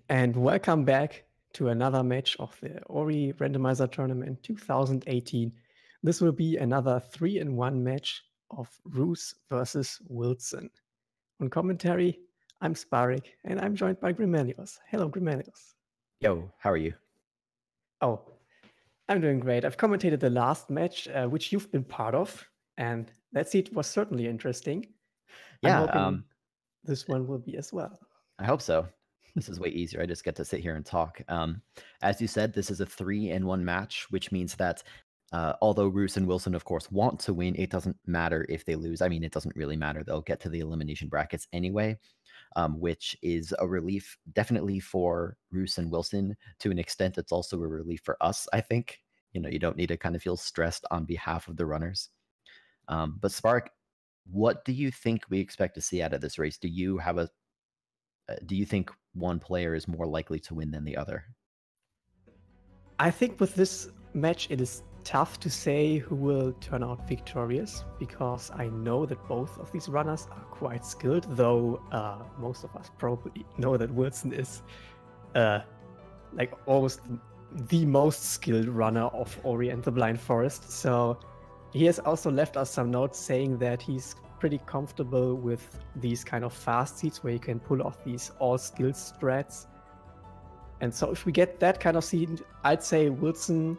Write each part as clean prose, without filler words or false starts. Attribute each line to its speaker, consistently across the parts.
Speaker 1: And welcome back to another match of the Ori Randomizer Tournament 2018. This will be another 3-in-1 match of Roos versus Willson. On commentary, I'm Sparik, and I'm joined by Grimelius. Hello, Grimelius.
Speaker 2: Yo, how are you?
Speaker 1: Oh, I'm doing great. I've commentated the last match, which you've been part of, and that seat was certainly interesting.
Speaker 2: Yeah,
Speaker 1: I'm hoping this one will be as well.
Speaker 2: I hope so. This is way easier. I just get to sit here and talk. As you said, this is a 3-in-1 match, which means that although Roos and Willson, of course, want to win, it doesn't matter if they lose. I mean, it doesn't really matter. They'll get to the elimination brackets anyway, which is a relief definitely for Roos and Willson. To an extent, it's also a relief for us, I think. You know, you don't need to kind of feel stressed on behalf of the runners. But Spark, what do you think we expect to see out of this race? Do you think one player is more likely to win than the other?
Speaker 1: I think with this match, it is tough to say who will turn out victorious, because I know that both of these runners are quite skilled, though most of us probably know that Willson is like almost the most skilled runner of Ori and the Blind Forest. So he has also left us some notes saying that he's pretty comfortable with these kind of fast seeds where you can pull off these all skill strats. And so if we get that kind of seed, I'd say Willson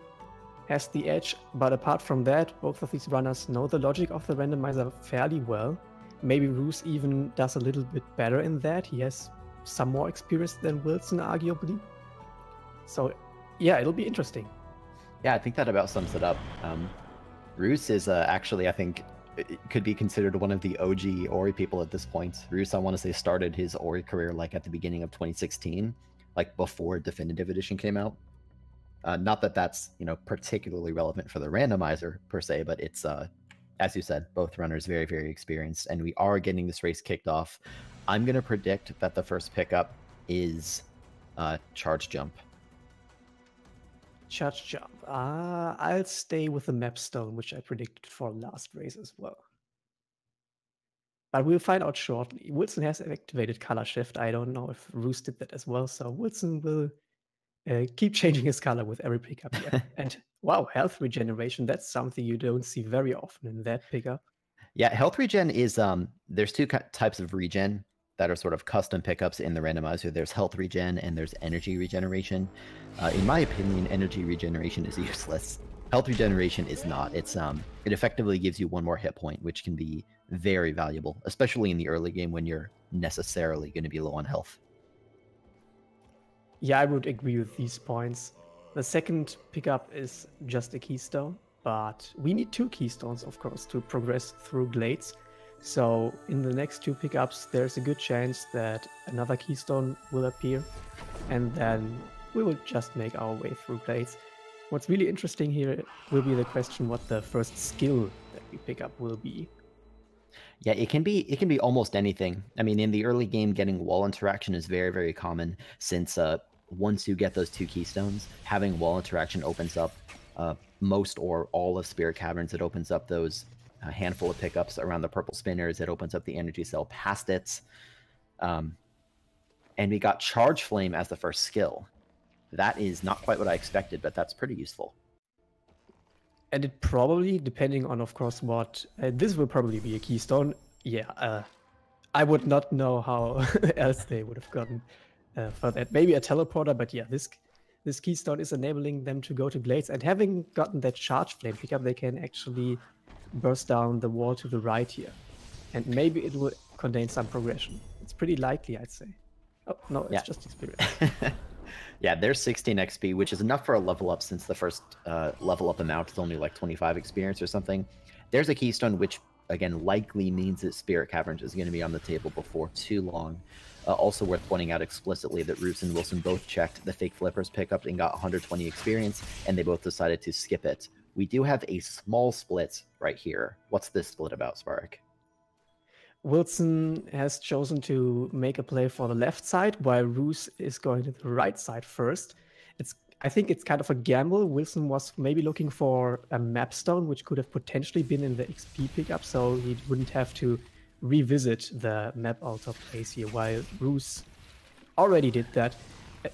Speaker 1: has the edge. But apart from that, both of these runners know the logic of the randomizer fairly well. Maybe Roos even does a little bit better in that. He has some more experience than Willson, arguably. So yeah, it'll be interesting.
Speaker 2: Yeah, I think that about sums it up. Roos is actually, I think, could be considered one of the OG Ori people at this point. Roos, I want to say, started his Ori career like at the beginning of 2016, like before Definitive Edition came out. Not that that's, you know, particularly relevant for the randomizer per se, but it's, as you said, both runners very, very experienced, and we are getting this race kicked off. I'm going to predict that the first pickup is Charge Jump.
Speaker 1: Charge Jump. I'll stay with the Map Stone, which I predicted for last race as well. But we'll find out shortly. Willson has activated Color Shift. I don't know if Roos did that as well, so Willson will keep changing his color with every pickup here. And wow, health regeneration, that's something you don't see very often in that pickup.
Speaker 2: Yeah, health regen is, there's two types of regen that are sort of custom pickups in the randomizer. There's health regen and there's energy regeneration. In my opinion, energy regeneration is useless. Health regeneration is not. It's it effectively gives you one more hit point, which can be very valuable, especially in the early game when you're necessarily going to be low on health.
Speaker 1: Yeah, I would agree with these points. The second pickup is just a keystone, but we need 2 keystones, of course, to progress through glades. So in the next 2 pickups, there's a good chance that another keystone will appear, and then we will just make our way through glades. What's really interesting here will be the question what the first skill that we pick up will be.
Speaker 2: Yeah, it can be almost anything. I mean, in the early game, getting wall interaction is very, very common, since once you get those 2 keystones, having wall interaction opens up most or all of Spirit Caverns. It opens up those handful of pickups around the purple spinners. It opens up the energy cell past it. And we got Charge Flame as the first skill. That is not quite what I expected, but that's pretty useful.
Speaker 1: And it probably, depending on, of course, what... this will probably be a keystone. Yeah, I would not know how else they would have gotten for that. Maybe a teleporter, but yeah, this keystone is enabling them to go to glades. And having gotten that Charge Flame pickup, they can actually burst down the wall to the right here. And maybe it will contain some progression. It's pretty likely, I'd say. Oh, no, it's just experience.
Speaker 2: Yeah, there's 16 XP, which is enough for a level up, since the first level up amount is only like 25 experience or something. There's a keystone, which again likely means that Spirit Caverns is going to be on the table before too long. Also worth pointing out explicitly that Roos and Willson both checked the Fake Flippers pickup and got 120 experience, and they both decided to skip it. We do have a small split right here. What's this split about, Spark?
Speaker 1: Willson has chosen to make a play for the left side, while Roos is going to the right side first. I think it's kind of a gamble. Willson was maybe looking for a map stone, which could have potentially been in the XP pickup, so he wouldn't have to revisit the map altar place here, while Roos already did that.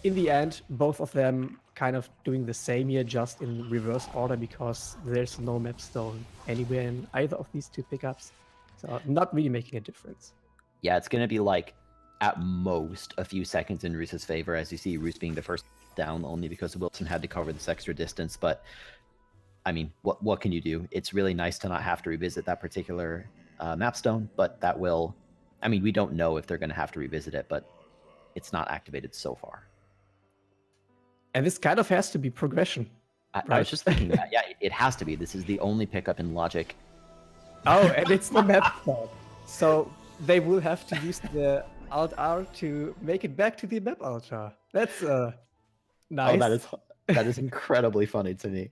Speaker 1: in the end, both of them kind of doing the same here, just in reverse order, because there's no map stone anywhere in either of these two pickups. So not really making a difference.
Speaker 2: Yeah, it's going to be like at most a few seconds in Roose's favor, as you see Roose being the first down only because Willson had to cover this extra distance. But I mean, what can you do? It's really nice to not have to revisit that particular map stone, but that will, I mean, we don't know if they're going to have to revisit it, but it's not activated so far.
Speaker 1: And this kind of has to be progression.
Speaker 2: I was just thinking that. Yeah, it has to be. This is the only pickup in Logic.
Speaker 1: Oh, and it's the map stone. So they will have to use the Alt-R to make it back to the map Alt-R. That's nice.
Speaker 2: Oh, that is incredibly funny to me.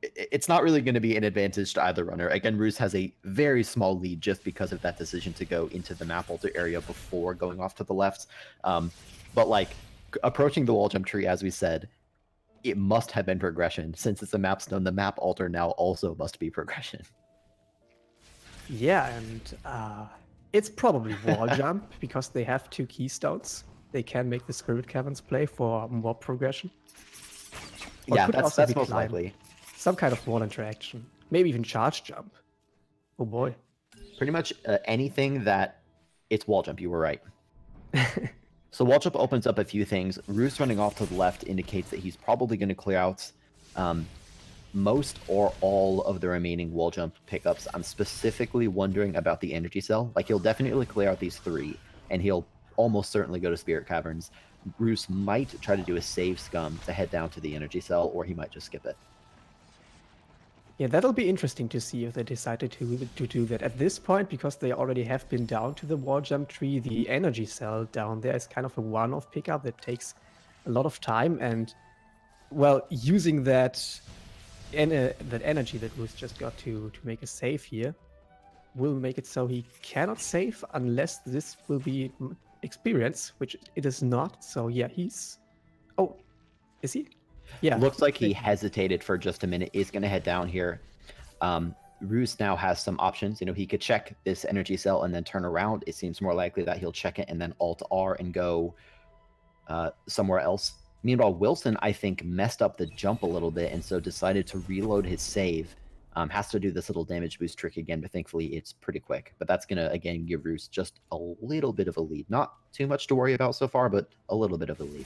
Speaker 2: It's not really going to be an advantage to either runner. Again, Roose has a very small lead just because of that decision to go into the map alter area before going off to the left. But like approaching the wall jump tree, as we said, it must have been progression. Since it's a map stone, the map alter now also must be progression.
Speaker 1: Yeah, and it's probably wall jump because they have 2 keystones. They can make the Spirit Caverns play for more progression. Or
Speaker 2: yeah, that's most likely.
Speaker 1: Some kind of wall interaction. Maybe even charge jump. Oh boy.
Speaker 2: Pretty much anything that it's wall jump, you were right. So wall jump opens up a few things. Roose running off to the left indicates that he's probably going to clear out most or all of the remaining wall jump pickups. I'm specifically wondering about the energy cell. Like, he'll definitely clear out these 3, and he'll almost certainly go to Spirit Caverns. Roose might try to do a save scum to head down to the energy cell, or he might just skip it.
Speaker 1: Yeah, that'll be interesting to see if they decided to do that at this point, because they already have been down to the wall jump tree. The energy cell down there is kind of a one-off pickup that takes a lot of time, and well, using that energy that Roose just got to make a save here will make it so he cannot save unless this will be experience, which it is not. So yeah, he's... Oh, is he? Yeah.
Speaker 2: Looks like he hesitated for just a minute. Is going to head down here. Roose now has some options. You know, he could check this energy cell and then turn around. It seems more likely that he'll check it and then Alt-R and go somewhere else. Meanwhile, Willson, I think, messed up the jump a little bit and so decided to reload his save. Has to do this little damage boost trick again, but thankfully it's pretty quick. But that's going to, again, give Roose just a little bit of a lead. Not too much to worry about so far, but a little bit of a lead.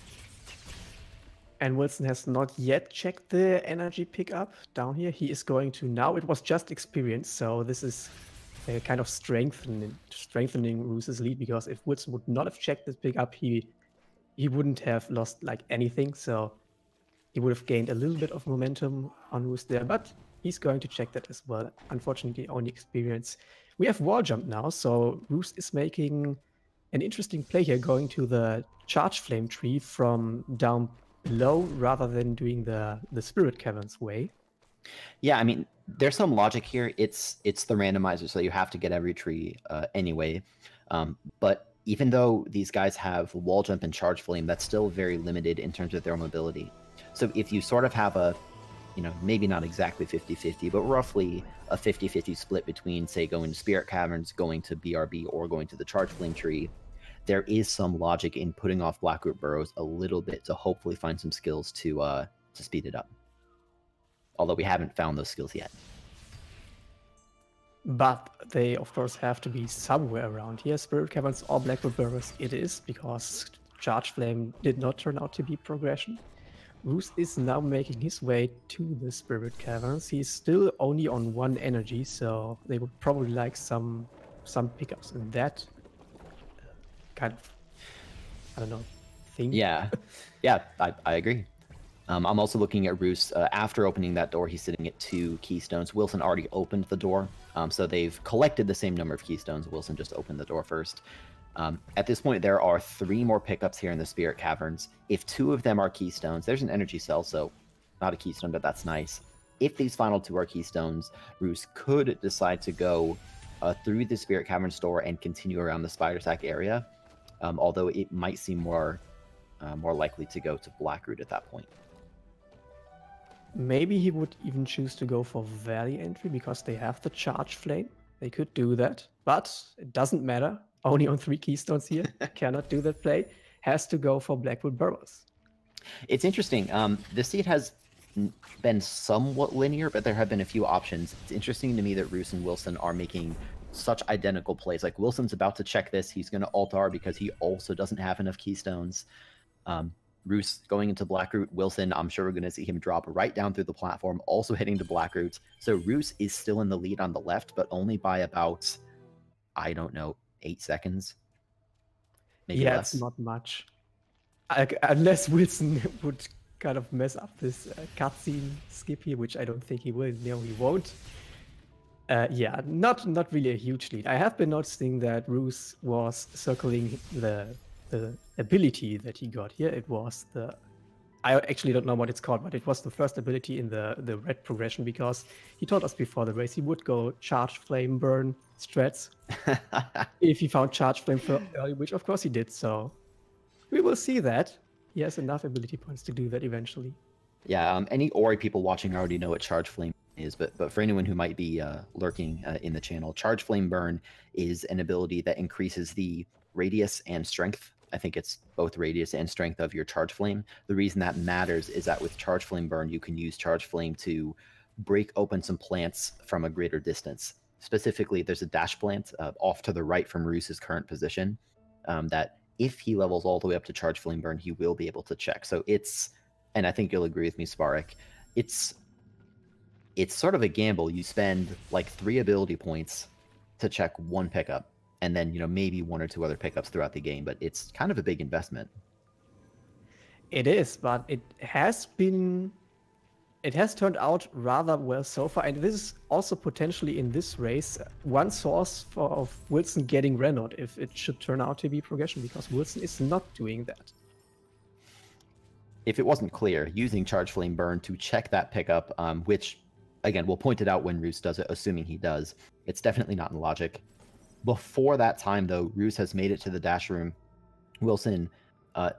Speaker 1: And Willson has not yet checked the energy pickup down here. He is going to now. It was just experience, so this is kind of strengthening Roose's lead, because if Willson would not have checked this pickup, he wouldn't have lost like anything. So he would have gained a little bit of momentum on Roose there, but he's going to check that as well. Unfortunately, only experience. We have wall jump now, so Roose is making an interesting play here, going to the charge flame tree from down below rather than doing the Spirit Caverns way.
Speaker 2: Yeah, I mean, there's some logic here. It's the randomizer, so you have to get every tree anyway. But even though these guys have wall jump and charge flame, that's still very limited in terms of their mobility. So if you sort of have a, you know, maybe not exactly 50-50, but roughly a 50-50 split between, say, going to Spirit Caverns, going to BRB, or going to the charge flame tree, there is some logic in putting off Blackroot Burrows a little bit to hopefully find some skills to speed it up. Although we haven't found those skills yet.
Speaker 1: But they, of course, have to be somewhere around here. Spirit Caverns or Blackroot Burrows it is, because Charge Flame did not turn out to be progression. Roose is now making his way to the Spirit Caverns. He's still only on 1 energy, so they would probably like some pickups in that kind of, I don't know, thing.
Speaker 2: Yeah, I agree. I'm also looking at Roose. After opening that door, he's sitting at 2 keystones. Willson already opened the door, so they've collected the same number of keystones. Willson just opened the door first. At this point, there are 3 more pickups here in the Spirit Caverns. If 2 of them are keystones, there's an energy cell, so not a keystone, but that's nice. If these final 2 are keystones, Roose could decide to go through the Spirit Caverns door and continue around the Spider Sack area. Although it might seem more likely to go to Blackroot at that point.
Speaker 1: Maybe he would even choose to go for Valley entry because they have the Charge Flame. They could do that, but it doesn't matter. Only on 3 keystones here. Cannot do that play. has to go for Blackwood Burrows.
Speaker 2: It's interesting. This seed has been somewhat linear, but there have been a few options. It's interesting to me that Roos and Willson are making such identical plays. Like Wilson's about to check this. He's going to alt-R because he also doesn't have enough keystones. Roos going into Blackroot. Willson, I'm sure we're going to see him drop right down through the platform, also hitting the Blackroot. So Roos is still in the lead on the left, but only by about, I don't know, 8 seconds. Maybe less.
Speaker 1: It's not much. Unless Willson would kind of mess up this cutscene skip here, which I don't think he will. No, he won't. Not really a huge lead. I have been noticing that Roos was circling the ability that he got here. It was I actually don't know what it's called, but it was the first ability in the red progression, because he told us before the race he would go charge, flame, burn, strats if he found charge, flame early, which of course he did. So we will see that. He has enough ability points to do that eventually.
Speaker 2: Yeah, any Ori people watching already know what Charge Flame is, but for anyone who might be lurking in the channel, Charge Flame Burn is an ability that increases the radius and strength. I think it's both radius and strength of your Charge Flame. The reason that matters is that with Charge Flame Burn, you can use Charge Flame to break open some plants from a greater distance. Specifically, there's a dash plant off to the right from Roos's current position that if he levels all the way up to Charge Flame Burn, he will be able to check. So it's, and I think you'll agree with me, Sparek, it's sort of a gamble. You spend like 3 ability points to check 1 pickup, and then, you know, maybe 1 or 2 other pickups throughout the game, but it's kind of a big investment.
Speaker 1: It is, but it has turned out rather well so far, and this is also potentially in this race one source of Willson getting Renault if it should turn out to be progression, because Willson is not doing that.
Speaker 2: If it wasn't clear, using Charge Flame Burn to check that pickup, which, again, we'll point it out when Roos does it, assuming he does, it's definitely not in logic. Before that time, though, Roos has made it to the dash room. Willson,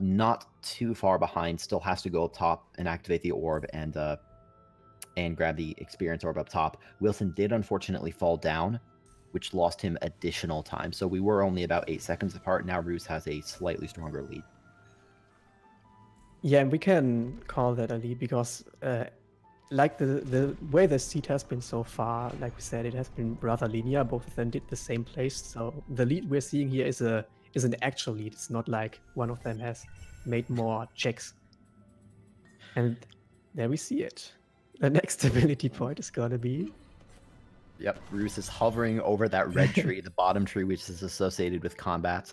Speaker 2: not too far behind, still has to go up top and activate the orb and grab the experience orb up top. Willson did unfortunately fall down, which lost him additional time. So we were only about 8 seconds apart. Now Roos has a slightly stronger lead.
Speaker 1: Yeah, and we can call that a lead because like the way the seed has been so far, like we said, it has been rather linear. Both of them did the same place. So the lead we're seeing here is an actual lead. It's not like one of them has made more checks. And there we see it. The next ability point is gonna be...
Speaker 2: Yep, Roos is hovering over that red tree, the bottom tree, which is associated with combat.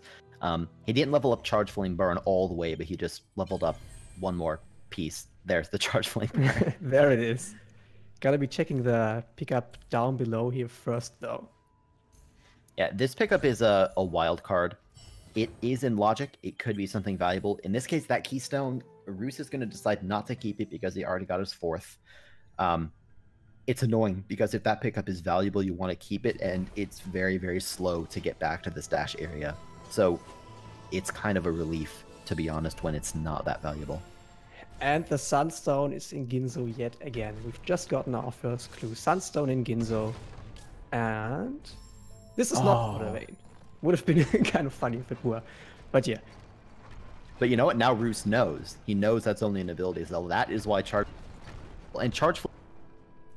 Speaker 2: He didn't level up Charge Flame Burn all the way, but he just leveled up 1 more piece. There's the Charge Flame Burn.
Speaker 1: There it is. Gotta be checking the pickup down below here first, though.
Speaker 2: Yeah, this pickup is a wild card. It is in logic. It could be something valuable. In this case, that keystone, Roos is going to decide not to keep it because he already got his 4th. It's annoying because if that pickup is valuable, you want to keep it, and it's very, very slow to get back to this dash area. So it's kind of a relief, to be honest, when it's not that valuable.
Speaker 1: And the Sunstone is in Ginzo yet again. We've just gotten our first clue. Sunstone in Ginzo. And this is not Water Vein. Would have been kind of funny if it were. But yeah.
Speaker 2: But you know what? Now Roos knows. He knows that's only an ability, so that is why Charge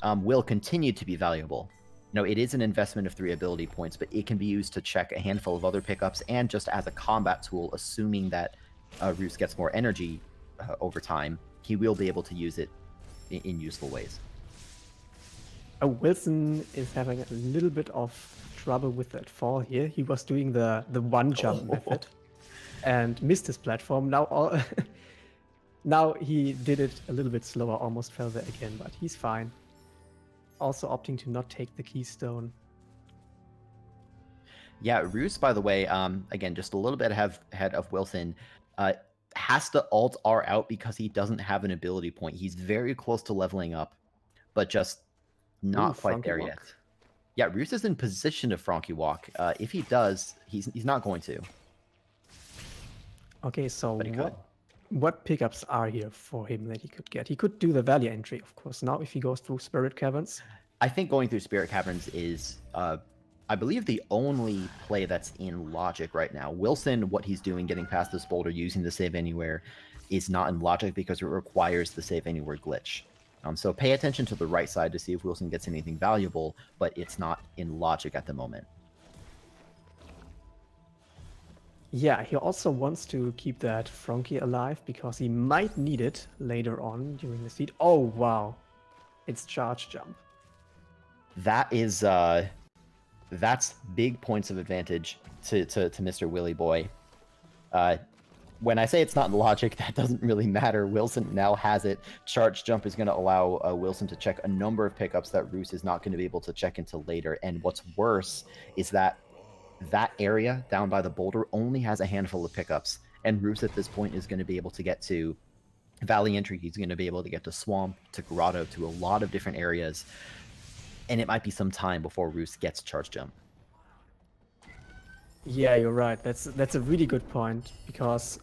Speaker 2: will continue to be valuable. You know, it is an investment of 3 ability points, but it can be used to check a handful of other pickups and just as a combat tool, assuming that Roos gets more energy over time, he will be able to use it in useful ways.
Speaker 1: Willson is having a little bit of trouble with that fall here. He was doing the one jump method and missed his platform. Now he did it a little bit slower, almost fell there again, but he's fine. Also opting to not take the keystone.
Speaker 2: Yeah, Roos, by the way, again, just a little bit ahead of Willson, has to alt-R out because he doesn't have an ability point. He's very close to leveling up, but just not quite there yet. Yeah, Roos is in position to Frankie Walk. If he does, he's not going to.
Speaker 1: Okay, so what pickups are here for him that he could get? He could do the Valley entry, of course. Now, if he goes through Spirit Caverns,
Speaker 2: I think going through Spirit Caverns is I believe, the only play that's in logic right now. Willson, what he's doing, getting past this boulder, using the save anywhere, is not in logic because it requires the save anywhere glitch. So pay attention to the right side to see if Willson gets anything valuable, but it's not in logic at the moment.
Speaker 1: Yeah, he also wants to keep that Fronky alive because he might need it later on during the seed. Oh, wow. It's charge jump.
Speaker 2: That is, that's big points of advantage to Mr. Willy Boy. When I say it's not in logic, that doesn't really matter. Willson now has it. Charge jump is going to allow Willson to check a number of pickups that Roos is not going to be able to check into later. And what's worse is that area down by the boulder only has a handful of pickups. And Roos at this point is going to be able to get to Valley Entry. He's going to be able to get to Swamp, to Grotto, to a lot of different areas. And it might be some time before Roos gets charge jump.
Speaker 1: Yeah, you're right. That's a really good point because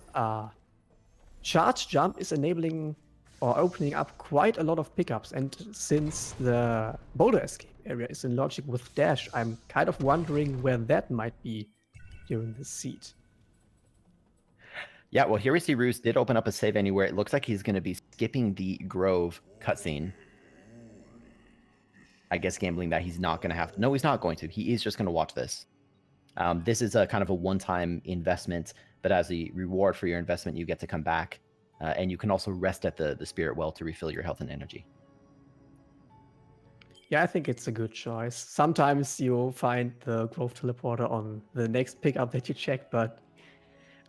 Speaker 1: charge jump is enabling or opening up quite a lot of pickups. And since the boulder escape area is in logic with dash, I'm kind of wondering where that might be during the seed.
Speaker 2: Yeah, well, here we see Roos did open up a save anywhere. It looks like he's going to be skipping the Grove cutscene. I guess gambling that he's not going to have to. No, he's not going to. He is just going to watch this. This is a kind of a one-time investment, but as a reward for your investment, you get to come back, and you can also rest at the Spirit Well to refill your health and energy.
Speaker 1: Yeah, I think it's a good choice. Sometimes you'll find the Grove Teleporter on the next pickup that you check, but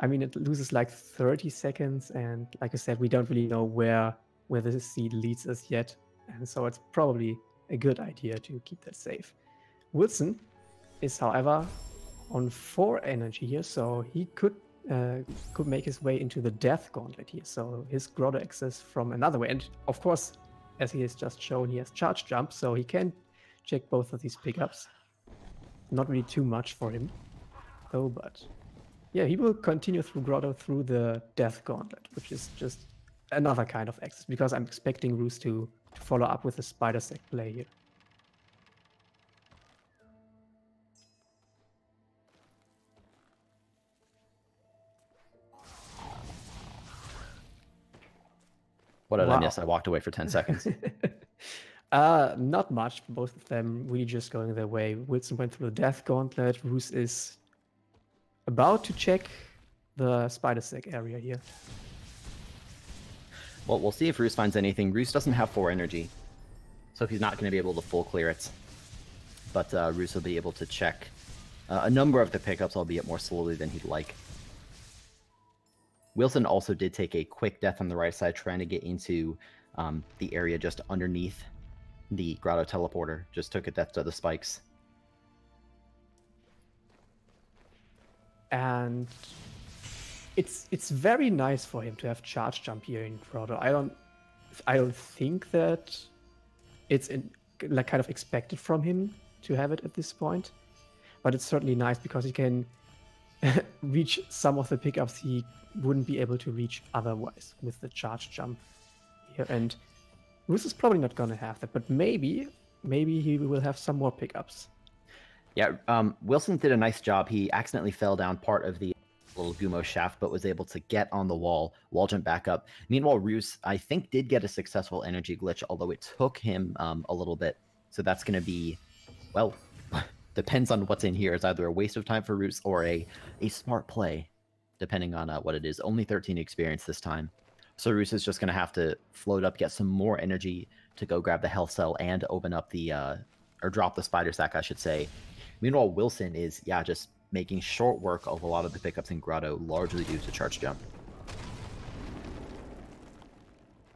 Speaker 1: I mean, it loses like 30 seconds, and like I said, we don't really know where the seed leads us yet, and so it's probably a good idea to keep that safe. Willson is, however, on 4 energy here, so he could make his way into the Death Gauntlet here. So his Grotto access from another way, and of course, as he has just shown, he has charge jump, so he can check both of these pickups. Not really too much for him, though. But yeah, he will continue through Grotto through the Death Gauntlet, which is just another kind of access because I'm expecting Roos to follow up with a Spider Sack play here.
Speaker 2: What did I miss? I walked away for 10 seconds.
Speaker 1: Not much. Both of them really just going their way. Willson went through the Death Gauntlet. Roos is about to check the Spider Sack area here.
Speaker 2: Well, we'll see if Roos finds anything. Roos doesn't have 4 energy, so he's not going to be able to full clear it. But Roos will be able to check a number of the pickups, albeit more slowly than he'd like. Willson also did take a quick death on the right side, trying to get into the area just underneath the Grotto Teleporter. Just took a death to the spikes.
Speaker 1: And it's very nice for him to have charge jump here in Grotto. I don't think that it's like kind of expected from him to have it at this point, but it's certainly nice because he can reach some of the pickups he wouldn't be able to reach otherwise with the charge jump here. And Roos is probably not going to have that, but maybe he will have some more pickups.
Speaker 2: Yeah, Willson did a nice job. He accidentally fell down part of the little Gumo shaft, but was able to get on the wall jump back up. Meanwhile, Roos, I think, did get a successful energy glitch, although it took him a little bit. So that's going to be, well, depends on what's in here. It's either a waste of time for Roos or a smart play, depending on what it is. Only 13 experience this time. So Roos is just going to have to float up, get some more energy to go grab the health cell and open up the, or drop the Spider Sack, I should say. Meanwhile, Willson is, yeah, just making short work of a lot of the pickups in Grotto, largely due to charge jump.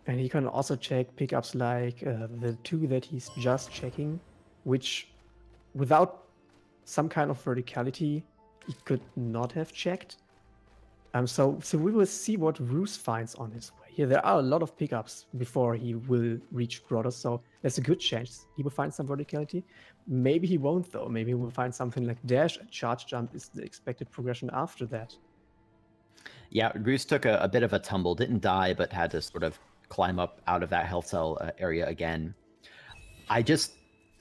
Speaker 1: And he can also check pickups like the 2 that he's just checking, which without some kind of verticality, he could not have checked. So we will see what Roos finds on his way. Here, there are a lot of pickups before he will reach Grotto, so there's a good chance he will find some verticality. Maybe he won't, though. Maybe he will find something like dash, and charge jump is the expected progression after that.
Speaker 2: Yeah, Roos took a bit of a tumble, didn't die, but had to sort of climb up out of that health cell area again.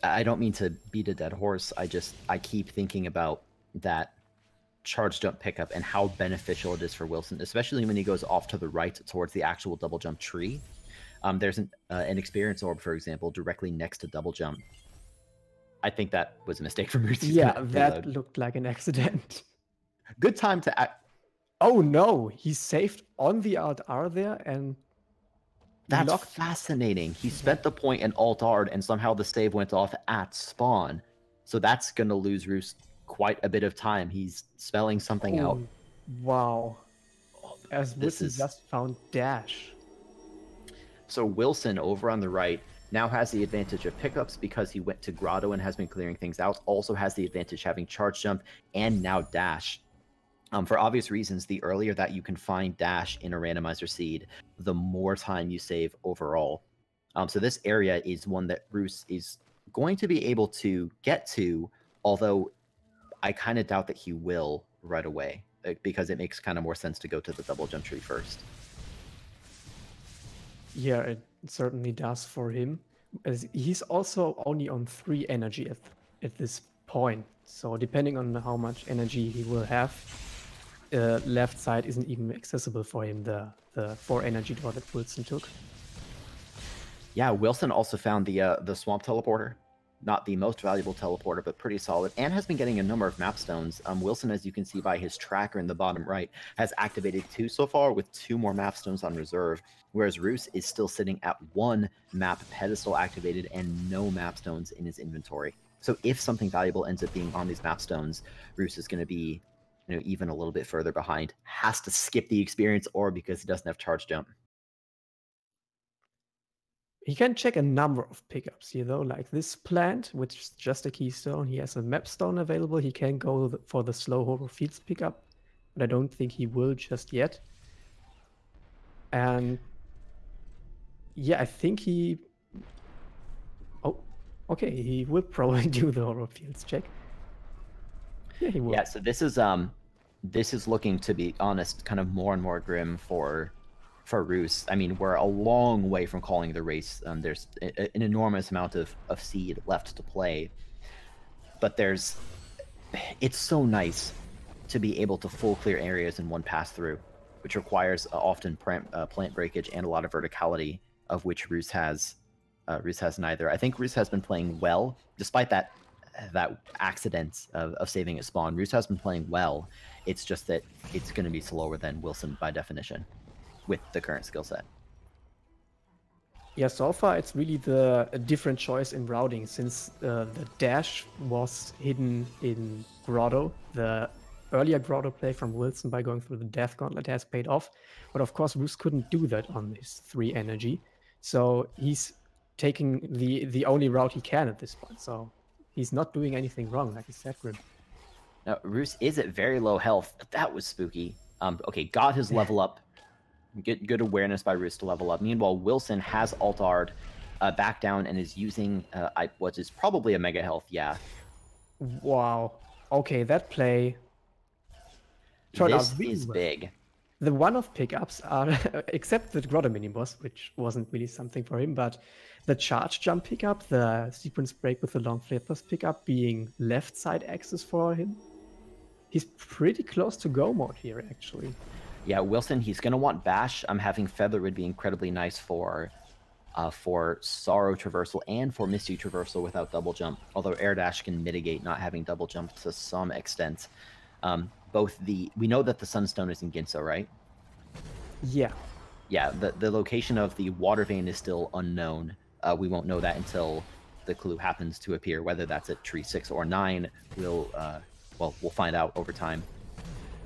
Speaker 2: I don't mean to beat a dead horse. I keep thinking about that charge jump pickup and how beneficial it is for Willson, especially when he goes off to the right towards the actual double jump tree. There's an experience orb, for example, directly next to double jump. I think that was a mistake from Roos.
Speaker 1: Yeah, that looked like an accident.
Speaker 2: Good time to act.
Speaker 1: Oh no, he saved on the Alt R there and
Speaker 2: that's fascinating. He spent the point in Alt R and somehow the save went off at spawn. So that's gonna lose Roos quite a bit of time. He's spelling something out.
Speaker 1: Wow. As Willson just found dash.
Speaker 2: So Willson over on the right now has the advantage of pickups because he went to Grotto and has been clearing things out. Also has the advantage having charge jump and now dash. For obvious reasons, the earlier that you can find dash in a randomizer seed, the more time you save overall. So this area is one that Roos is going to be able to get to, although I kind of doubt that he will right away, because it makes kind of more sense to go to the double jump tree first.
Speaker 1: Yeah, it certainly does for him. As he's also only on 3 energy at this point. So depending on how much energy he will have, left side isn't even accessible for him, the 4 energy draw that Willson took.
Speaker 2: Yeah, Willson also found the swamp teleporter. Not the most valuable teleporter, but pretty solid, and has been getting a number of map stones. Willson, as you can see by his tracker in the bottom right, has activated 2 so far, with 2 more map stones on reserve, whereas Roos is still sitting at 1 map pedestal activated and no map stones in his inventory. So if something valuable ends up being on these map stones, Roos is going to be, even a little bit further behind. Has to skip the experience orb because he doesn't have charge jump.
Speaker 1: He can check a number of pickups, like this plant, which is just a keystone. He has a map stone available. He can go for the slow horror fields pickup, but I don't think he will just yet. And yeah, I think he... Oh, okay, he will probably do the horror fields check. Yeah, he will.
Speaker 2: Yeah, so this is looking, to be honest, kind of more and more grim for Roos. I mean, we're a long way from calling the race. There's an enormous amount of seed left to play, but it's so nice to be able to full clear areas in one pass through, which requires often plant breakage and a lot of verticality, of which Roos has neither. I think Roos has been playing well, despite that accident of saving at spawn. Roos has been playing well. It's just that it's going to be slower than Willson by definition, with the current skill set.
Speaker 1: Yeah, so far it's really a different choice in routing, since the dash was hidden in Grotto. The earlier Grotto play from Willson by going through the Death Gauntlet has paid off, but of course Roos couldn't do that on his 3 energy, so he's taking the only route he can at this point, so he's not doing anything wrong, like you said, Grim.
Speaker 2: Now, Roos is at very low health. That was spooky. Okay, got his level up. Good awareness by Roos to level up. Meanwhile, Willson has Alt-R'd back down and is using what is probably a mega health, yeah.
Speaker 1: Wow. Okay, that play...
Speaker 2: This is big.
Speaker 1: The one-off pickups are, except the Grotto mini-boss, which wasn't really something for him, but the charge jump pickup, the sequence break with the long flippers pickup being left side axis for him. He's pretty close to go mode here, actually.
Speaker 2: Yeah, Willson, he's going to want Bash. Having Feather would be incredibly nice for Sorrow Traversal and for Misty Traversal without double jump, although Air Dash can mitigate not having double jump to some extent. We know that the Sunstone is in Ginso, right?
Speaker 1: Yeah.
Speaker 2: Yeah, the location of the Water Vein is still unknown. We won't know that until the clue happens to appear, whether that's at tree 6 or 9. We'll find out over time.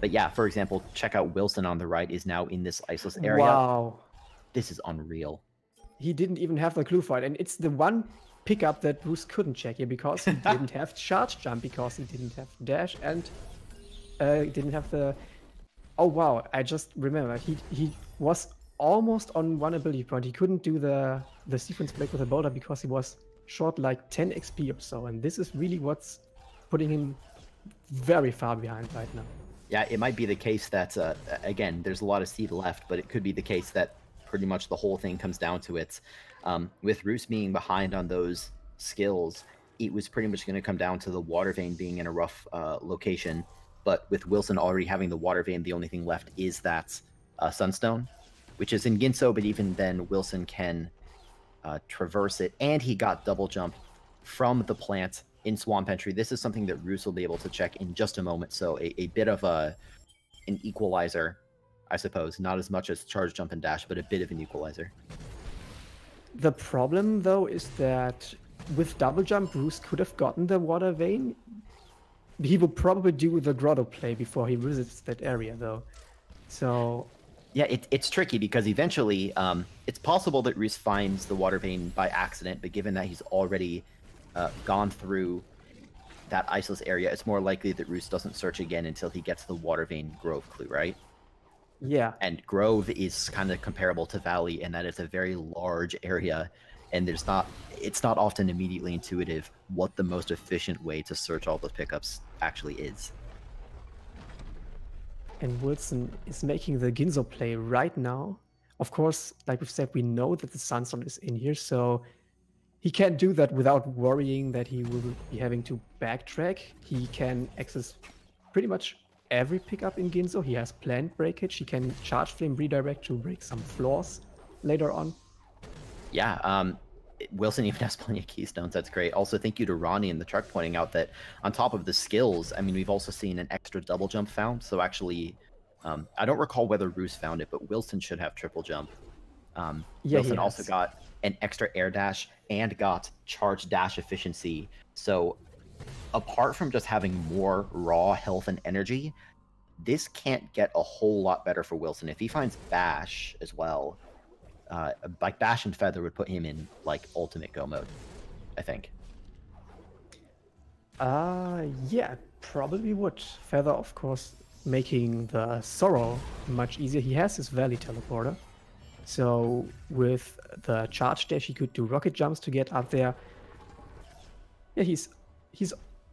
Speaker 2: But yeah, for example, check out Willson on the right is now in this iceless area.
Speaker 1: Wow.
Speaker 2: This is unreal.
Speaker 1: He didn't even have the clue for it, and it's the one pickup that Roos couldn't check here because he didn't have charge jump, because he didn't have dash, and didn't have the... Oh wow, I just remembered. He was almost on one ability point. He couldn't do the sequence break with a boulder because he was short like 10 XP or so, and this is really what's putting him very far behind right now.
Speaker 2: Yeah, it might be the case that, again, there's a lot of seed left, but it could be the case that pretty much the whole thing comes down to it. With Roos being behind on those skills, it was pretty much going to come down to the water vein being in a rough location. But with Willson already having the water vein, the only thing left is that Sunstone, which is in Ginso, but even then Willson can traverse it. And he got double jump from the plant in Swamp Entry. This is something that Roos will be able to check in just a moment. So a bit of an equalizer, I suppose. Not as much as charge, jump, and dash, but a bit of an equalizer.
Speaker 1: The problem, though, is that with double jump, Roos could have gotten the water vein. He will probably do the grotto play before he visits that area, though. So...
Speaker 2: yeah, it's tricky because eventually it's possible that Roos finds the water vein by accident, but given that he's already gone through that iceless area, it's more likely that Roos doesn't search again until he gets the water vein Grove clue, right?
Speaker 1: Yeah.
Speaker 2: And Grove is kind of comparable to Valley in that it's a very large area, and it's not often immediately intuitive what the most efficient way to search all those pickups actually is.
Speaker 1: And Willson is making the Ginzo play right now. Of course, like we've said, we know that the Sunstone is in here, so he can't do that without worrying that he will be having to backtrack. He can access pretty much every pickup in Ginzo. He has planned breakage. He can charge flame redirect to break some floors later on.
Speaker 2: Yeah, Willson even has plenty of keystones. That's great. Also, thank you to Ronnie in the truck pointing out that on top of the skills, I mean, we've also seen an extra double jump found. So actually, I don't recall whether Roos found it, but Willson should have triple jump.
Speaker 1: Yeah,
Speaker 2: Willson also got an extra air dash and got charge dash efficiency. So apart from just having more raw health and energy, this can't get a whole lot better for Willson. If he finds Bash as well, like Bash and Feather would put him in like ultimate go mode, I think.
Speaker 1: Yeah, probably would. Feather, of course, making the Sorrow much easier. He has his Valley teleporter, so with the charge dash, he could do rocket jumps to get up there. Yeah, he's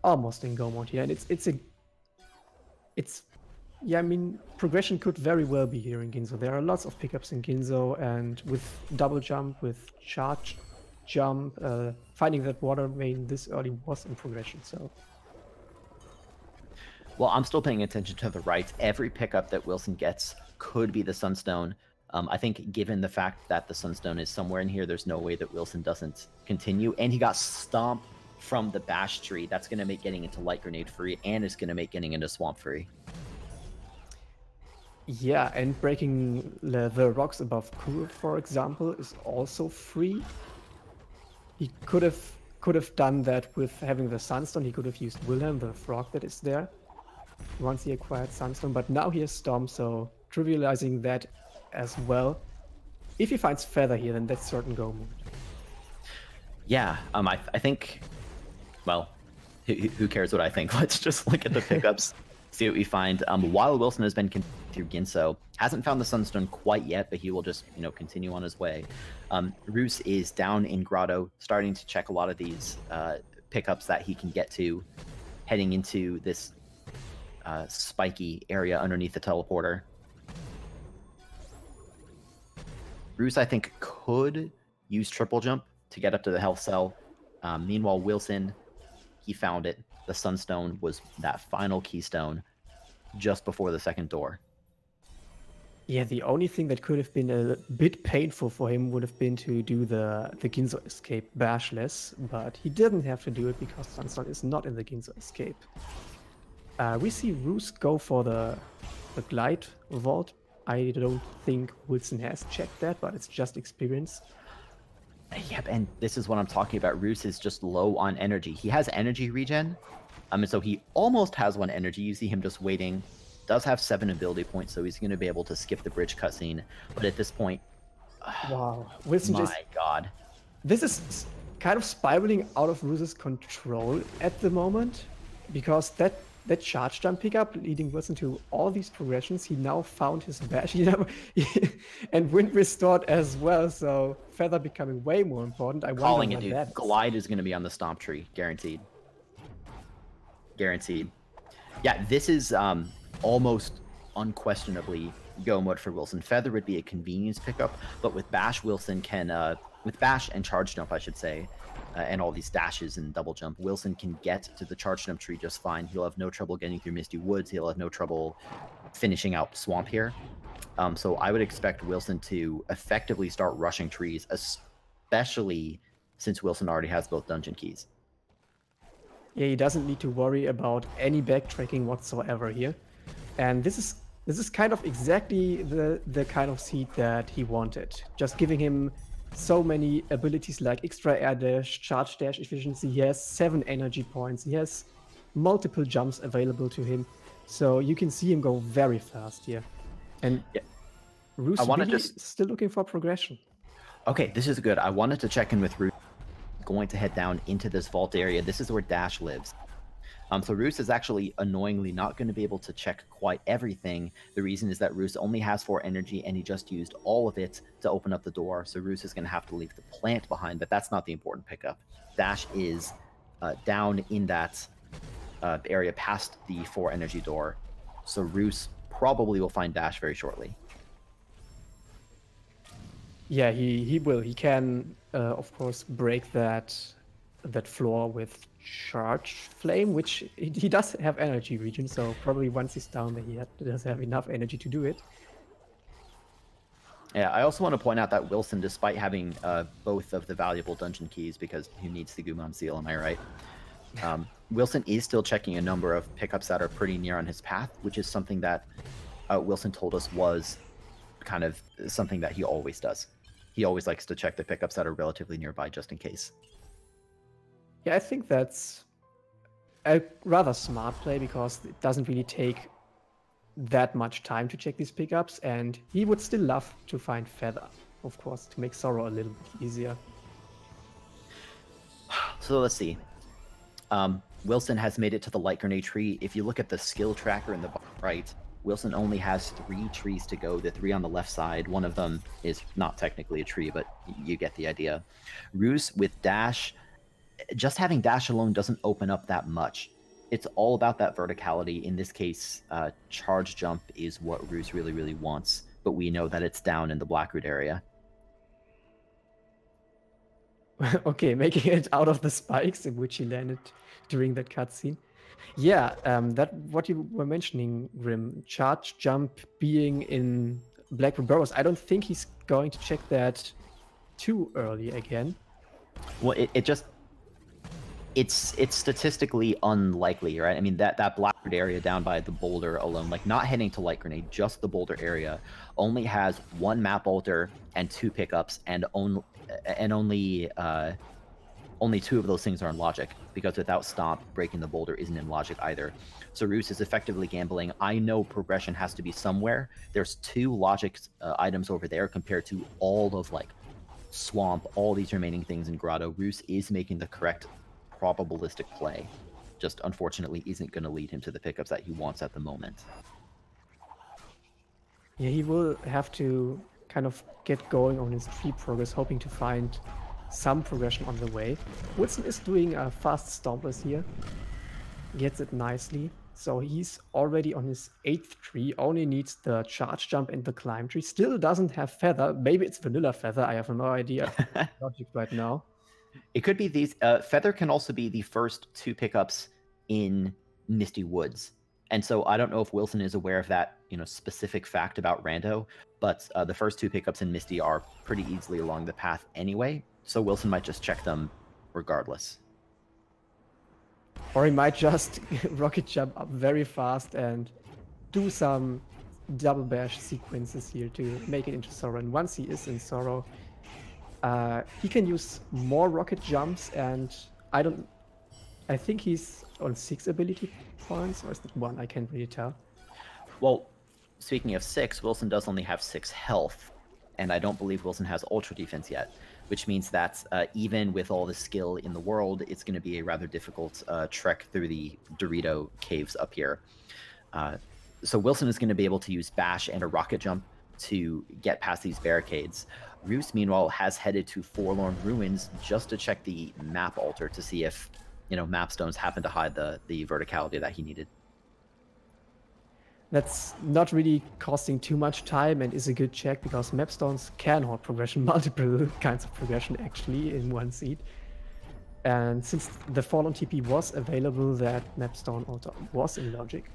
Speaker 1: almost in go mode here, and it's yeah, I mean, progression could very well be here in Ginzo. There are lots of pickups in Ginzo, and with double jump, with charge jump, finding that water vein this early was in progression, so.
Speaker 2: Well, I'm still paying attention to the right. Every pickup that Willson gets could be the Sunstone. I think given the fact that the Sunstone is somewhere in here, there's no way that Willson doesn't continue. And he got stomped from the Bash tree. That's going to make getting into Light Grenade free, and it's going to make getting into Swamp free.
Speaker 1: Yeah, and breaking the rocks above Kur, for example, is also free. He could have done that with having the Sunstone. He could have used Wilhelm, the frog that is there, once he acquired Sunstone. But now he has Storm, so trivializing that as well. If he finds Feather here, then that's certain go mode.
Speaker 2: Yeah, I think, well, who cares what I think? Let's just look at the pickups, see what we find. While Willson has been through Ginso, hasn't found the Sunstone quite yet, but he will just, continue on his way. Roos is down in Grotto, starting to check a lot of these pickups that he can get to, heading into this spiky area underneath the teleporter. Roos, I think, could use triple jump to get up to the health cell. Meanwhile, Willson, he found it. The Sunstone was that final keystone just before the second door.
Speaker 1: Yeah, the only thing that could have been a bit painful for him would have been to do the Ginzo escape bashless, but he didn't have to do it because Sunstone is not in the Ginzo escape. We see Roos go for the glide vault. I don't think Willson has checked that, but it's just experience.
Speaker 2: Yep, and this is what I'm talking about. Roos is just low on energy. He has energy regen, and so he almost has one energy. You see him just waiting. Does have 7 ability points, so he's going to be able to skip the bridge cutscene. But at this point,
Speaker 1: wow, Willson
Speaker 2: God,
Speaker 1: this is kind of spiraling out of Roos's control at the moment, because that charge jump pickup leading Willson to all these progressions. He now found his bash, and wind restored as well. So Feather becoming way more important. I
Speaker 2: calling
Speaker 1: wonder
Speaker 2: it, dude. Glide is going to be on the stomp tree, guaranteed. Guaranteed. Yeah, this is almost unquestionably go mode for Willson. Feather would be a convenience pickup, but with Bash, Willson can, with Bash and charge jump, I should say, and all these dashes and double jump, Willson can get to the charge jump tree just fine. He'll have no trouble getting through Misty Woods. He'll have no trouble finishing out Swamp here. So I would expect Willson to effectively start rushing trees, especially since Willson already has both dungeon keys.
Speaker 1: Yeah, he doesn't need to worry about any backtracking whatsoever here. And this is kind of exactly the kind of seed that he wanted. Just giving him so many abilities like extra air dash, charge dash efficiency. He has 7 energy points. He has multiple jumps available to him. So you can see him go very fast here. And yeah, Roos is still looking for progression.
Speaker 2: Okay, this is good. I wanted to check in with Roos. Going to head down into this vault area. This is where Dash lives. So Roos is actually annoyingly not going to be able to check quite everything. The reason is that Roos only has 4 energy and he just used all of it to open up the door. So Roos is going to have to leave the plant behind, but that's not the important pickup. Dash is down in that area past the 4 energy door. So Roos probably will find Dash very shortly.
Speaker 1: Yeah, he will. He can, of course, break that floor with Charge Flame, which he does have energy regen, so probably once he's down there, he does have enough energy to do it.
Speaker 2: Yeah, I also want to point out that Willson, despite having both of the valuable dungeon keys, because he needs the Gumon Seal, am I right? Willson is still checking a number of pickups that are pretty near on his path, which is something that Willson told us was kind of something that he always does. He always likes to check the pickups that are relatively nearby just in case.
Speaker 1: Yeah, I think that's a rather smart play because it doesn't really take that much time to check these pickups, and he would still love to find Feather, of course, to make Sorrow a little bit easier.
Speaker 2: So let's see. Willson has made it to the light grenade tree. If you look at the skill tracker in the bottom right, Willson only has 3 trees to go, the 3 on the left side. One of them is not technically a tree, but you get the idea. Roos with Dash, just having Dash alone doesn't open up that much. It's all about that verticality. In this case, charge jump is what Roos really, really wants, but we know that it's down in the Blackroot area.
Speaker 1: Okay, making it out of the spikes in which he landed during that cutscene. Yeah, that what you were mentioning, Grim. Charge jump being in Blackroot Burrows. I don't think he's going to check that too early again.
Speaker 2: Well, it's statistically unlikely, right? I mean, that Blackroot area down by the boulder alone, like not heading to light grenade, just the boulder area, only has 1 map alter and 2 pickups, and only 2 of those things are in logic, because without Stomp, breaking the boulder isn't in logic either. So Roos is effectively gambling. I know progression has to be somewhere. There's 2 logic items over there compared to all of like Swamp, all these remaining things in Grotto. Roos is making the correct probabilistic play. Just unfortunately isn't going to lead him to the pickups that he wants at the moment.
Speaker 1: Yeah, he will have to kind of get going on his tree progress, hoping to find some progression on the way. Willson is doing a fast Stompers here. Gets it nicely. So he's already on his 8th tree, only needs the charge jump and the climb tree. Still doesn't have Feather. Maybe it's vanilla Feather. I have no idea. Logic right now.
Speaker 2: It could be these. Feather can also be the first 2 pickups in Misty Woods. And so I don't know if Willson is aware of that, specific fact about Rando, but the first 2 pickups in Misty are pretty easily along the path anyway. So Willson might just check them regardless.
Speaker 1: Or he might just rocket jump up very fast and do some double bash sequences here to make it into Sorrow. And once he is in Sorrow, he can use more rocket jumps, and I think he's on 6 ability points, or is it 1? I can't really tell.
Speaker 2: Well, speaking of 6, Willson does only have 6 health, and I don't believe Willson has Ultra Defense yet, which means that even with all the skill in the world, it's going to be a rather difficult trek through the Dorito caves up here. So Willson is going to be able to use Bash and a rocket jump to get past these barricades. Roos, meanwhile, has headed to Forlorn Ruins just to check the map altar to see if, map stones happen to hide the verticality that he needed.
Speaker 1: That's not really costing too much time and is a good check because map stones can hold progression, multiple kinds of progression actually in one seed. And since the Fallen TP was available, that Mapstone Altar was in logic.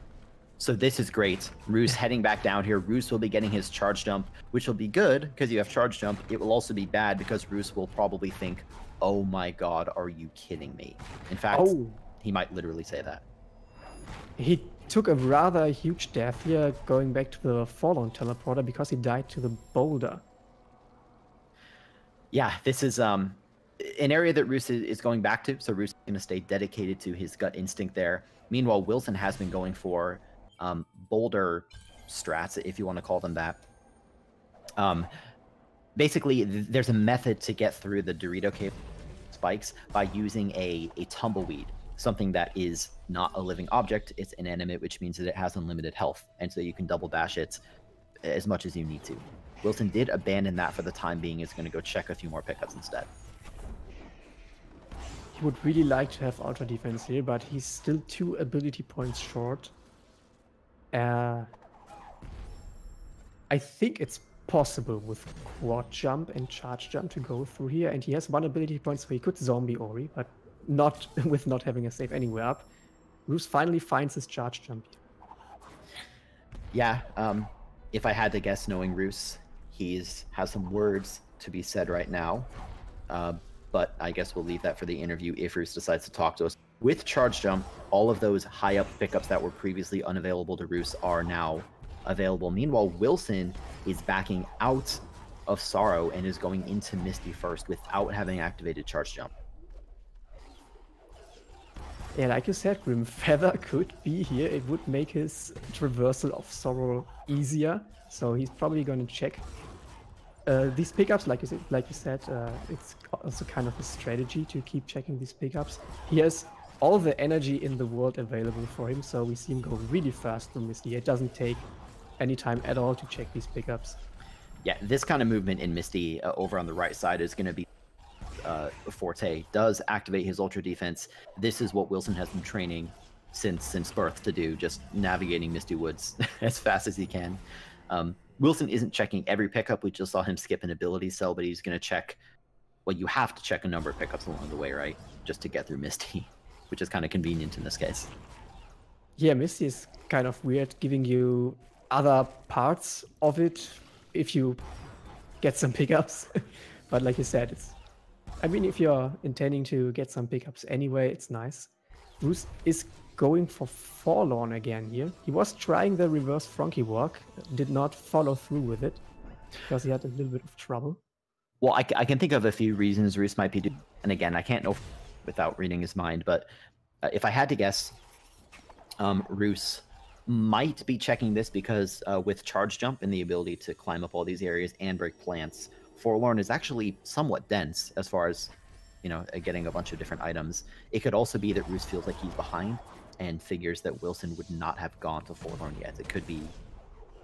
Speaker 2: So this is great. Roos heading back down here. Roos will be getting his charge jump, which will be good because you have charge jump. It will also be bad because Roos will probably think, oh my god, are you kidding me? In fact, he might literally say that.
Speaker 1: He took a rather huge death here going back to the Fallen teleporter because he died to the boulder.
Speaker 2: Yeah, this is an area that Roos is going back to. So Roos is going to stay dedicated to his gut instinct there. Meanwhile, Willson has been going for boulder strats, if you want to call them that. Basically, there's a method to get through the Dorito cave spikes by using a tumbleweed, something that is not a living object. It's inanimate, which means that it has unlimited health, and so you can double dash it as much as you need to. Willson did abandon that for the time being. Is going to go check a few more pickups instead.
Speaker 1: He would really like to have Ultra Defense here, but he's still 2 ability points short. I think it's possible with Quad Jump and Charge Jump to go through here, and he has 1 ability point, so he could Zombie Ori, but not with not having a save anywhere up. Roos finally finds his Charge Jump here.
Speaker 2: Yeah, if I had to guess, knowing Roos, has some words to be said right now. But I guess we'll leave that for the interview if Roos decides to talk to us. With Charge Jump, all of those high up pickups that were previously unavailable to Roos are now available. Meanwhile, Willson is backing out of Sorrow and is going into Misty first without having activated Charge Jump.
Speaker 1: Yeah, like you said, Grim Feather could be here. It would make his traversal of Sorrow easier. So he's probably going to check these pickups, like you said, it's also kind of a strategy to keep checking these pickups. He has all the energy in the world available for him, so we see him go really fast through Misty. It doesn't take any time at all to check these pickups.
Speaker 2: Yeah, this kind of movement in Misty over on the right side is going to be forte. Does activate his Ultra Defense. This is what Willson has been training since birth to do, just navigating Misty Woods as fast as he can. Willson isn't checking every pickup. We just saw him skip an ability cell, but he's going to check... Well, you have to check a number of pickups along the way, right? Just to get through Misty, which is kind of convenient in this case.
Speaker 1: Yeah, Misty is kind of weird, giving you other parts of it if you get some pickups. But like you said, it's... I mean, if you're intending to get some pickups anyway, it's nice. Roos is going for Forlorn again here. He was trying the reverse Frankie walk, did not follow through with it because he had a little bit of trouble.
Speaker 2: Well, I can think of a few reasons Roos might be doing, and again, I can't know without reading his mind, but if I had to guess, Roos might be checking this because with Charge Jump and the ability to climb up all these areas and break plants, Forlorn is actually somewhat dense as far as, you know, getting a bunch of different items. It could also be that Roos feels like he's behind and figures that Willson would not have gone to Forlorn yet. It could be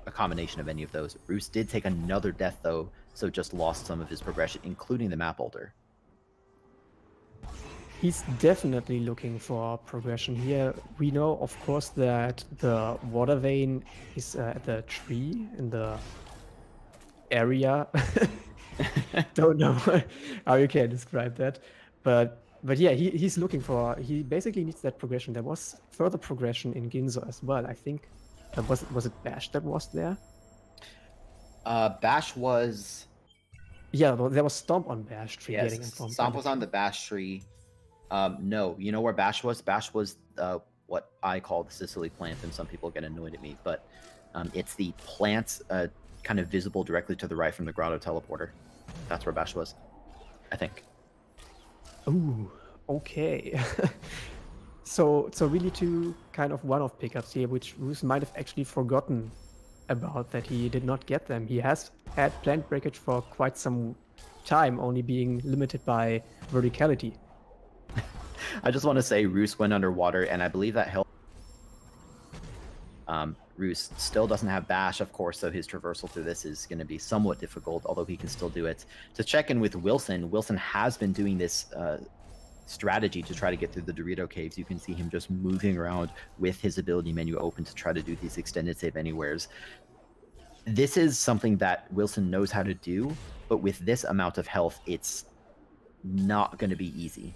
Speaker 2: a combination of any of those. Roos did take another death, though, so just lost some of his progression, including the map altar.
Speaker 1: He's definitely looking for progression here. We know, of course, that the water vein is at the tree in the area. Don't know how you can describe that, but yeah, he's looking for. He basically needs that progression. There was further progression in Ginzo as well. I think was it Bash that was there?
Speaker 2: Bash was.
Speaker 1: Yeah, there was Stomp on Bash tree.
Speaker 2: Yes, Stomp was on the Bash tree. No, you know where Bash was? Bash was what I call the Sicily plant, and some people get annoyed at me, but it's the plant kind of visible directly to the right from the Grotto teleporter. That's where Bash was, I think.
Speaker 1: Ooh, okay. So really two kind of one-off pickups here, which Roos might have actually forgotten about, that he did not get them. He has had plant breakage for quite some time, only being limited by verticality.
Speaker 2: I just want to say Roos went underwater, and I believe that helped. Roos still doesn't have Bash, of course, so his traversal through this is going to be somewhat difficult, although he can still do it. To check in with Willson, Willson has been doing this strategy to try to get through the Dorito caves. You can see him just moving around with his ability menu open to try to do these extended save anywheres. This is something that Willson knows how to do, but with this amount of health, it's not going to be easy.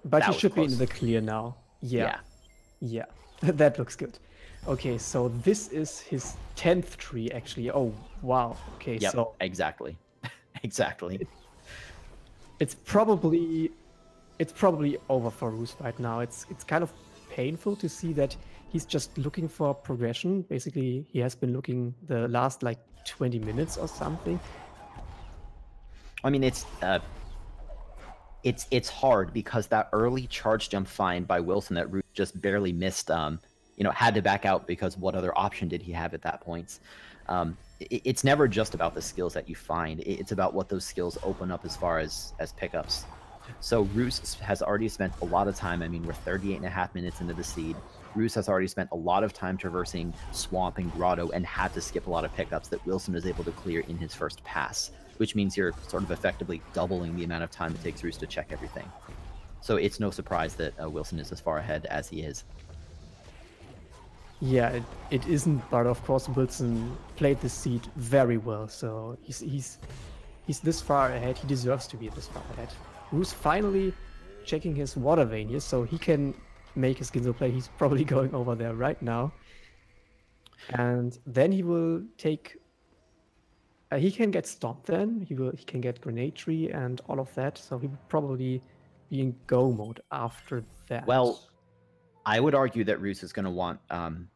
Speaker 1: But
Speaker 2: That
Speaker 1: he
Speaker 2: was
Speaker 1: should be in
Speaker 2: close.
Speaker 1: the clear now.
Speaker 2: Yeah.
Speaker 1: Yeah. That looks good. Okay, so this is his 10th tree, actually. Oh, wow. Okay,
Speaker 2: Yep,
Speaker 1: so
Speaker 2: exactly. Exactly.
Speaker 1: it's probably over for Roos right now. It's kind of painful to see that he's just looking for progression. Basically, he has been looking the last like 20 minutes or something.
Speaker 2: I mean, it's hard because that early charge jump find by Willson that Roos just barely missed, had to back out because what other option did he have at that point? It's never just about the skills that you find. It's about what those skills open up as far as pickups. So Roos has already spent a lot of time. I mean, we're 38.5 minutes into the seed. Roos has already spent a lot of time traversing Swamp and Grotto and had to skip a lot of pickups that Willson is able to clear in his first pass, which means you're sort of effectively doubling the amount of time it takes Roos to check everything. So it's no surprise that Willson is as far ahead as he is.
Speaker 1: Yeah, it isn't, but of course Wilson played the seed very well, so he's this far ahead. He deserves to be this far ahead. Roos finally checking his water vein here, so he can make his Ginzo play. He's probably going over there right now. And then he will take... he can get stomped then. He can get Grenade Tree and all of that, so he will probably be in go mode after that.
Speaker 2: Well, I would argue that Roos is going to want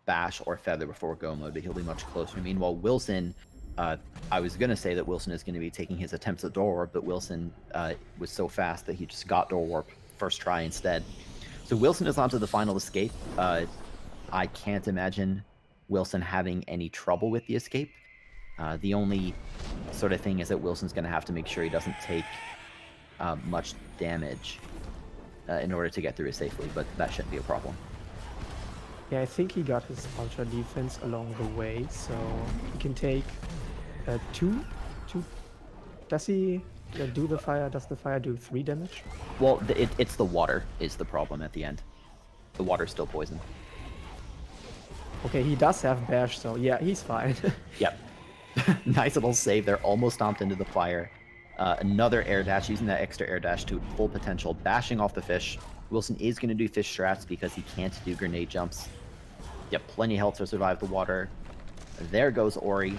Speaker 2: Bash or Feather before go mode, but he'll be much closer. Meanwhile, Willson, I was going to say that Willson is going to be taking his attempts at Door Warp, but Willson was so fast that he just got Door Warp first try instead. So Willson is onto the final escape. I can't imagine Willson having any trouble with the escape. The only sort of thing is that Wilson's going to have to make sure he doesn't take much damage in order to get through it safely, but that shouldn't be a problem.
Speaker 1: Yeah, I think he got his ultra defense along the way, so he can take two. Does he do the fire? Does the fire do 3 damage?
Speaker 2: Well, it's the water is the problem at the end. The water's still poison.
Speaker 1: Okay, he does have Bash, so yeah, he's fine.
Speaker 2: Yep. Nice little save there, almost stomped into the fire. Another air dash, using that extra air dash to full potential, bashing off the fish. Wilson is going to do fish strats because he can't do grenade jumps. Yep, plenty of health to survive the water. There goes Ori.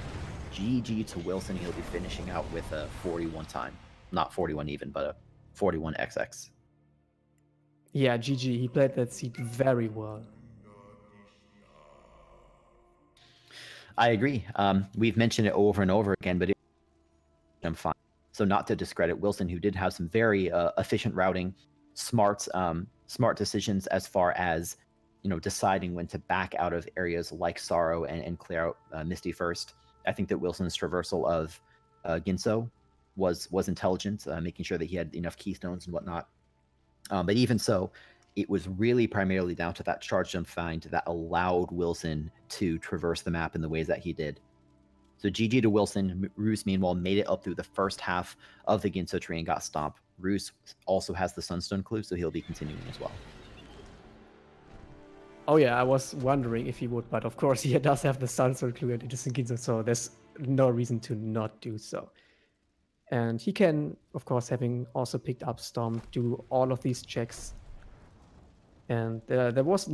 Speaker 2: GG to Wilson. He'll be finishing out with a 41 time. Not 41 even, but a 41 XX.
Speaker 1: Yeah, GG. He played that seed very well.
Speaker 2: I agree. We've mentioned it over and over again, but I'm fine. So not to discredit Wilson, who did have some very efficient routing, smart decisions as far as deciding when to back out of areas like Sorrow and clear out Misty first. I think that Wilson's traversal of Ginso was intelligent, making sure that he had enough keystones and whatnot. But even so, it was really primarily down to that charge jump find that allowed Wilson to traverse the map in the ways that he did. So GG to Wilson. Roos, meanwhile, made it up through the first half of the Ginso tree and got stomped. Roos also has the Sunstone clue, so he'll be continuing as well.
Speaker 1: Oh yeah, I was wondering if he would, but of course he does have the Sunstone clue and it is in Ginso, so there's no reason to not do so. And he can, of course, having also picked up Storm, do all of these checks. And there was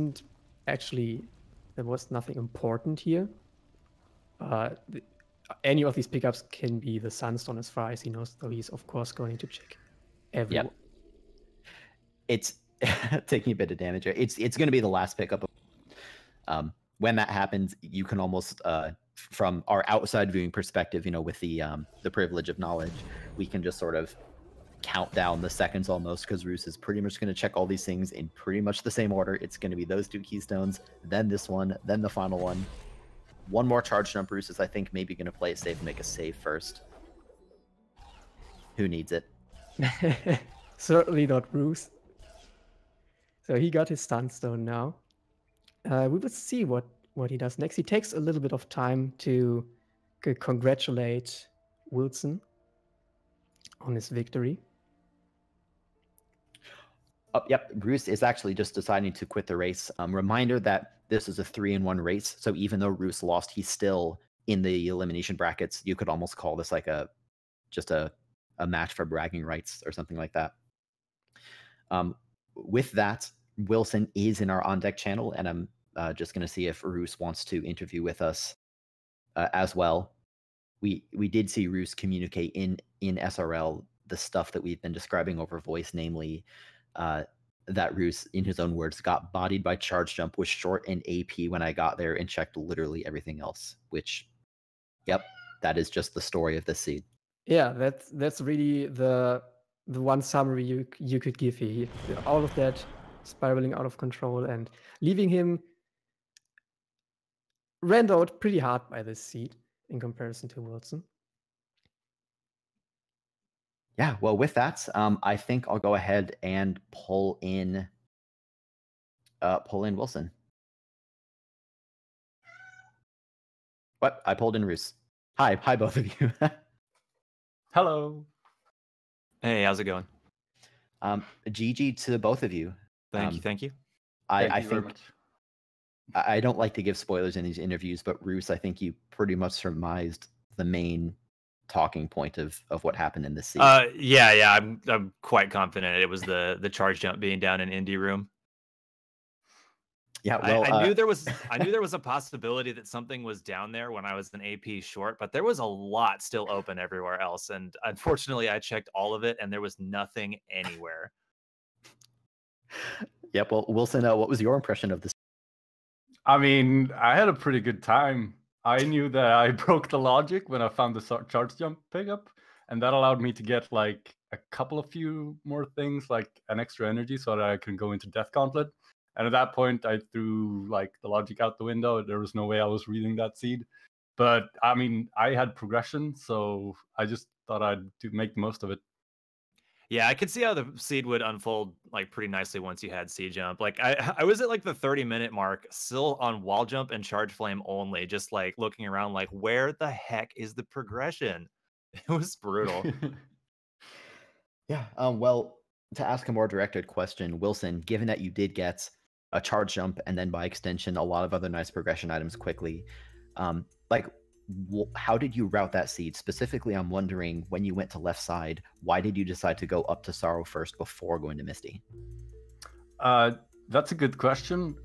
Speaker 1: nothing important here. Any of these pickups can be the Sunstone as far as he knows, so he's of course going to check everyone.
Speaker 2: Yep. It's taking a bit of damage. It's going to be the last pickup. When that happens, you can almost, from our outside viewing perspective, with the privilege of knowledge, we can just sort of count down the seconds almost, because Roos is pretty much going to check all these things in pretty much the same order. It's going to be those 2 keystones, then this one, then the final one. One more charge jump. Roos is, I think, maybe going to play it safe and make a save first. Who needs it?
Speaker 1: Certainly not Roos. So he got his Sunstone now. We will see what he does next. He takes a little bit of time to congratulate Willson on his victory.
Speaker 2: Yep, Roos is actually just deciding to quit the race. Reminder that this is a 3-in-1 race, so even though Roos lost, he's still in the elimination brackets. You could almost call this like just a match for bragging rights or something like that. with that, Willson is in our on deck channel, and I'm just going to see if Roos wants to interview with us as well. We did see Roos communicate in SRL the stuff that we've been describing over voice, namely that Roos, in his own words, got bodied by charge jump, was short and AP when I got there, and checked literally everything else. Which, yep, that is just the story of this seed.
Speaker 1: Yeah, that's really the one summary you could give here. All of that spiraling out of control and leaving him randoed pretty hard by this seed in comparison to Willson.
Speaker 2: Yeah, well, with that, I think I'll go ahead and pull in Willson. What? I pulled in Roos. Hi, both of you.
Speaker 3: Hello.
Speaker 4: Hey, how's it going?
Speaker 2: GG to both of you.
Speaker 4: Thank you.
Speaker 3: Thank you
Speaker 2: I
Speaker 3: very
Speaker 2: think
Speaker 3: much.
Speaker 2: I don't like to give spoilers in these interviews, but Roos, I think you pretty much surmised the main talking point of what happened in this scene.
Speaker 4: Yeah, I'm quite confident it was the charge jump being down in indie room.
Speaker 2: Yeah, well,
Speaker 4: I knew there was a possibility that something was down there when I was an AP short, but there was a lot still open everywhere else, and unfortunately, I checked all of it, and there was nothing anywhere.
Speaker 2: Yep. Well, Willson, what was your impression of this?
Speaker 3: I mean, I had a pretty good time. I knew that I broke the logic when I found the charge jump pickup, and that allowed me to get like a few more things, like an extra energy, so that I can go into Death Gauntlet. And at that point, I threw like the logic out the window. There was no way I was reading that seed. But I mean, I had progression, so I just thought I'd make the most of it.
Speaker 4: Yeah, I could see how the seed would unfold like pretty nicely once you had seed jump. Like I was at like the 30-minute mark, still on wall jump and charge flame only, just like looking around like, where the heck is the progression? It was brutal.
Speaker 2: Yeah. Well, to ask a more directed question, Willson, given that you did get a charge jump and then by extension a lot of other nice progression items quickly, how did you route that seed? Specifically, I'm wondering, when you went to left side, why did you decide to go up to Sorrow first before going to Misty?
Speaker 3: That's a good question.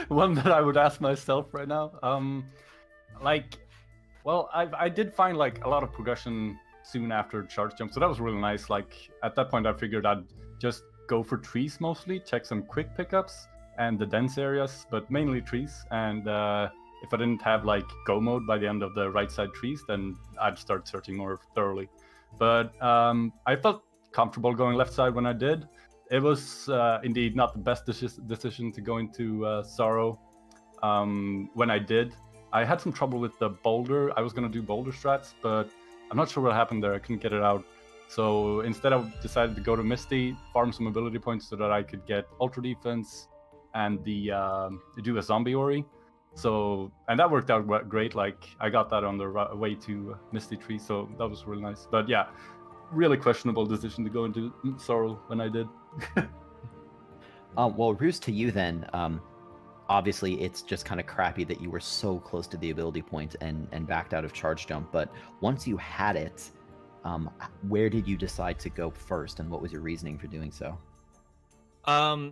Speaker 3: One that I would ask myself right now. I did find like a lot of progression soon after charge jump, so that was really nice. Like at that point, I figured I'd just go for trees mostly, check some quick pickups and the dense areas, but mainly trees. And if I didn't have like go mode by the end of the right side trees, then I'd start searching more thoroughly. But I felt comfortable going left side when I did. It was indeed not the best decision to go into Sorrow. When I did, I had some trouble with the boulder. I was going to do boulder strats, but I'm not sure what happened there. I couldn't get it out. So instead, I decided to go to Misty, farm some ability points so that I could get Ultra Defense and do a Zombie Ori. So, and that worked out great. Like I got that on the way to Misty Tree, so that was really nice. But yeah, really questionable decision to go into Sorrow when I did.
Speaker 2: Well, Roos, to you then, obviously it's just kind of crappy that you were so close to the ability point and backed out of charge jump. But once you had it, where did you decide to go first, and what was your reasoning for doing so?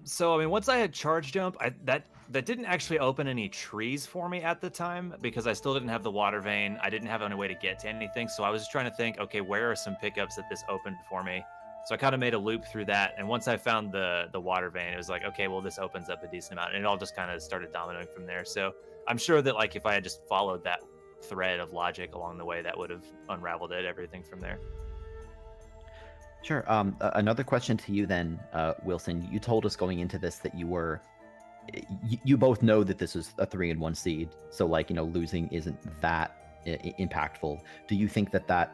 Speaker 4: So I mean, once I had charge jump, that didn't actually open any trees for me at the time because I still didn't have the water vein. I didn't have any way to get to anything, so I was just trying to think, okay, where are some pickups that this opened for me? So I kind of made a loop through that, and once I found the water vein, it was like, okay, well, this opens up a decent amount, and it all just kind of started dominoing from there. So I'm sure that like if I had just followed that thread of logic along the way, that would have unraveled everything from there.
Speaker 2: Sure. Another question to you then, Willson. You told us going into this that you both know that this is a 3-1 seed, so like, you know, losing isn't that impactful. Do you think that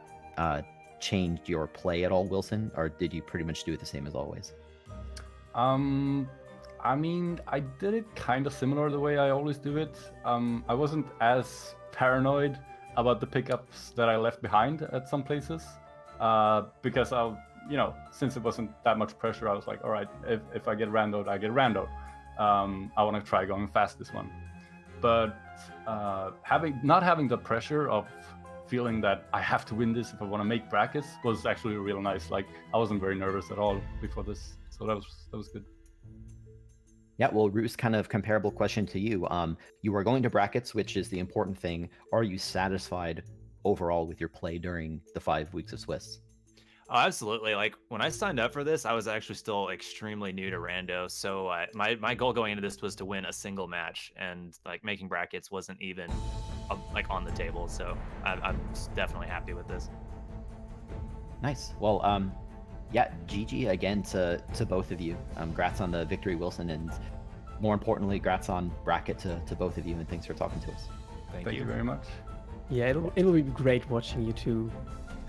Speaker 2: changed your play at all, Willson, or did you pretty much do it the same as always?
Speaker 3: I mean, I did it kind of similar the way I always do it. I wasn't as paranoid about the pickups that I left behind at some places, because since it wasn't that much pressure, I was like, all right, if I get randoed, I get randoed. I want to try going fast this one. But not having the pressure of feeling that I have to win this if I want to make brackets was actually real nice. Like I wasn't very nervous at all before this So that was good.
Speaker 2: Yeah, well, Roos, kind of comparable question to you. You are going to brackets, which is the important thing. Are you satisfied overall with your play during the 5 weeks of Swiss?
Speaker 4: Oh, absolutely. Like when I signed up for this, I was actually still extremely new to Rando. So my goal going into this was to win a single match, and like making brackets wasn't even like on the table. So I'm definitely happy with this.
Speaker 2: Nice. Well, yeah, GG again to both of you. Grats on the victory, Willson, and more importantly, grats on bracket to both of you, and thanks for talking to us.
Speaker 3: Thank you very much.
Speaker 1: Yeah, it'll be great watching you two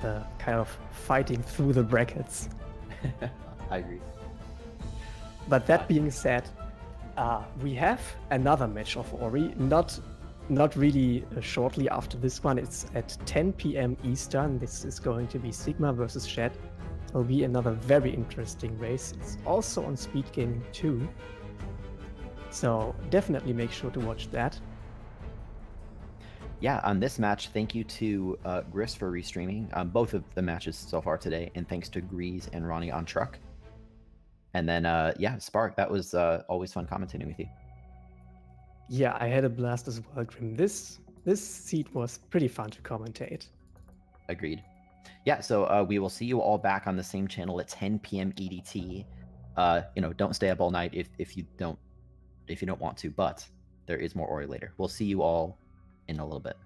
Speaker 1: kind of fighting through the brackets.
Speaker 2: I agree.
Speaker 1: But that being said, we have another match of Ori, not really shortly after this one. It's at 10 p.m. Eastern. This is going to be Sigma versus Shed. It'll be another very interesting race. It's also on Speed Gaming 2. So definitely make sure to watch that.
Speaker 2: Yeah, on this match, thank you to Gris for restreaming both of the matches so far today, and thanks to Grease and Ronnie on Truck. And then, yeah, Spark, that was always fun commentating with you.
Speaker 1: Yeah, I had a blast as well, Grim. This seat was pretty fun to commentate.
Speaker 2: Agreed. Yeah, so we will see you all back on the same channel at 10 p.m. EDT. You know, don't stay up all night if you don't want to, but there is more Ori later. We'll see you all in a little bit.